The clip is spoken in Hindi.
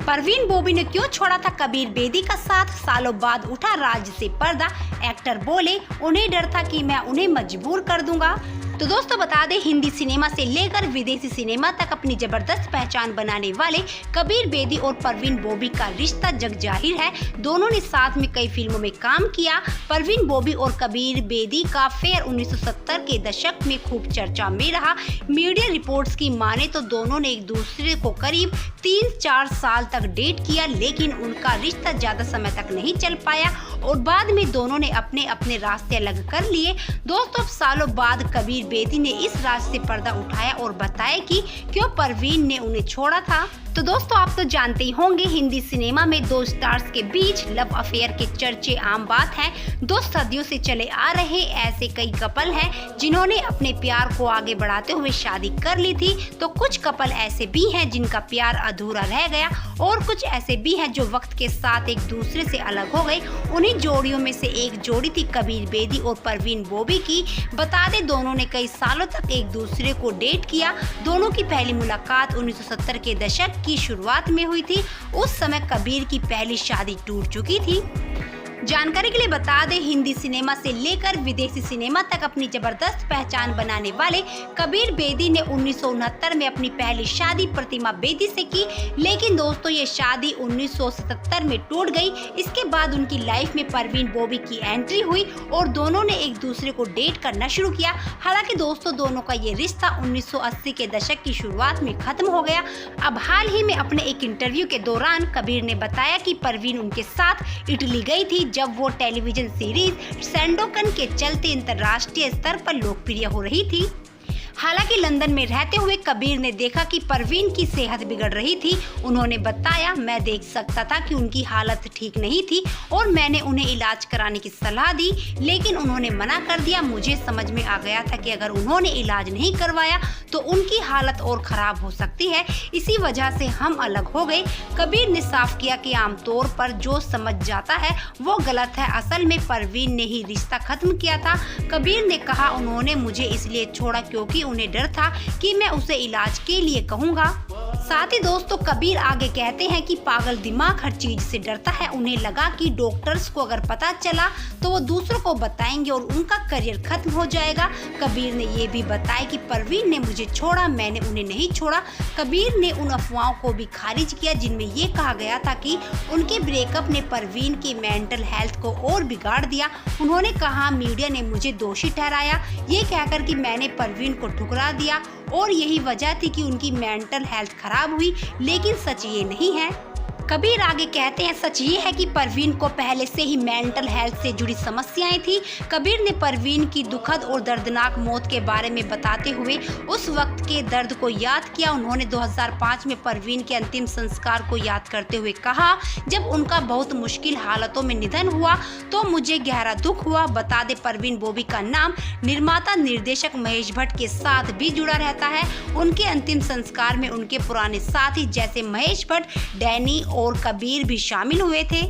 परवीन बोबी ने क्यों छोड़ा था कबीर बेदी का साथ, सालों बाद उठा राज से पर्दा। एक्टर बोले उन्हें डर था कि मैं उन्हें मजबूर कर दूंगा। तो दोस्तों बता दें, हिंदी सिनेमा से लेकर विदेशी सिनेमा तक अपनी जबरदस्त पहचान बनाने वाले कबीर बेदी और परवीन बोबी का रिश्ता जग जाहिर है। दोनों ने साथ में कई फिल्मों में काम किया। परवीन बोबी और कबीर बेदी का अफेयर 1970 के दशक में खूब चर्चा में रहा। मीडिया रिपोर्ट्स की माने तो दोनों ने एक दूसरे को करीब 3-4 साल तक डेट किया, लेकिन उनका रिश्ता ज्यादा समय तक नहीं चल पाया और बाद में दोनों ने अपने अपने रास्ते अलग कर लिए। दोस्तों अब सालों बाद कबीर बेदी ने इस राज से पर्दा उठाया और बताया कि क्यों परवीन ने उन्हें छोड़ा था। तो दोस्तों आप तो जानते ही होंगे, हिंदी सिनेमा में दो स्टार्स के बीच लव अफेयर के चर्चे आम बात है। 2 सदियों से चले आ रहे ऐसे कई कपल हैं जिन्होंने अपने प्यार को आगे बढ़ाते हुए शादी कर ली थी, तो कुछ कपल ऐसे भी हैं जिनका प्यार अधूरा रह गया और कुछ ऐसे भी हैं जो वक्त के साथ एक दूसरे से अलग हो गए। उन्हीं जोड़ियों में से एक जोड़ी थी कबीर बेदी और परवीन बोबी की। बता दें दोनों ने कई सालों तक एक दूसरे को डेट किया। दोनों की पहली मुलाकात 1970 के दशक की शुरुआत में हुई थी। उस समय कबीर की पहली शादी टूट चुकी थी। जानकारी के लिए बता दें, हिंदी सिनेमा से लेकर विदेशी सिनेमा तक अपनी जबरदस्त पहचान बनाने वाले कबीर बेदी ने 1969 में अपनी पहली शादी प्रतिमा बेदी से की, लेकिन दोस्तों ये शादी 1977 में टूट गई। इसके बाद उनकी लाइफ में परवीन बोबी की एंट्री हुई और दोनों ने एक दूसरे को डेट करना शुरू किया। हालांकि दोस्तों दोनों का ये रिश्ता 1980 के दशक की शुरुआत में खत्म हो गया। अब हाल ही में अपने एक इंटरव्यू के दौरान कबीर ने बताया कि परवीन उनके साथ इटली गई थी जब वो टेलीविजन सीरीज सैंडोकन के चलते अंतर्राष्ट्रीय स्तर पर लोकप्रिय हो रही थी। हालांकि लंदन में रहते हुए कबीर ने देखा कि परवीन की सेहत बिगड़ रही थी। उन्होंने बताया, मैं देख सकता था कि उनकी हालत ठीक नहीं थी और मैंने उन्हें इलाज कराने की सलाह दी, लेकिन उन्होंने मना कर दिया। मुझे समझ में आ गया था कि अगर उन्होंने इलाज नहीं करवाया तो उनकी हालत और खराब हो सकती है, इसी वजह से हम अलग हो गए। कबीर ने साफ किया कि आमतौर पर जो समझ जाता है वो गलत है। असल में परवीन ने ही रिश्ता खत्म किया था। कबीर ने कहा, उन्होंने मुझे इसलिए छोड़ा क्योंकि उन्हें डर था कि मैं उसे इलाज के लिए कहूँगा। साथ ही दोस्तों कबीर आगे कहते हैं कि पागल दिमाग हर चीज से डरता है। उन्हें लगा कि डॉक्टर्स को अगर पता चला तो वो दूसरों को बताएंगे और उनका करियर खत्म हो जाएगा। कबीर ने ये भी बताया कि परवीन ने मुझे छोड़ा, मैंने उन्हें नहीं छोड़ा। कबीर ने उन अफवाहों को भी खारिज किया जिनमें ये कहा गया था कि उनके ब्रेकअप ने परवीन की मेंटल हेल्थ को और बिगाड़ दिया। उन्होंने कहा, मीडिया ने मुझे दोषी ठहराया ये कहकर कि मैंने परवीन को ठुकरा दिया और यही वजह थी कि उनकी मेंटल हेल्थ खराब हुई, लेकिन सच ये नहीं है। कबीर आगे कहते हैं, सच ये है कि परवीन को पहले से ही मेंटल हेल्थ से जुड़ी समस्याएं थी। कबीर ने परवीन की दुखद और दर्दनाक मौत के बारे में बताते हुए उस वक्त के दर्द को याद किया। उन्होंने 2005 में परवीन के अंतिम संस्कार को याद करते हुए कहा, जब उनका बहुत मुश्किल हालातों में निधन हुआ तो मुझे गहरा दुख हुआ। बता दें, परवीन बोबी का नाम निर्माता निर्देशक महेश भट्ट के साथ भी जुड़ा रहता है। उनके अंतिम संस्कार में उनके पुराने साथी जैसे महेश भट्ट, डैनी और कबीर भी शामिल हुए थे।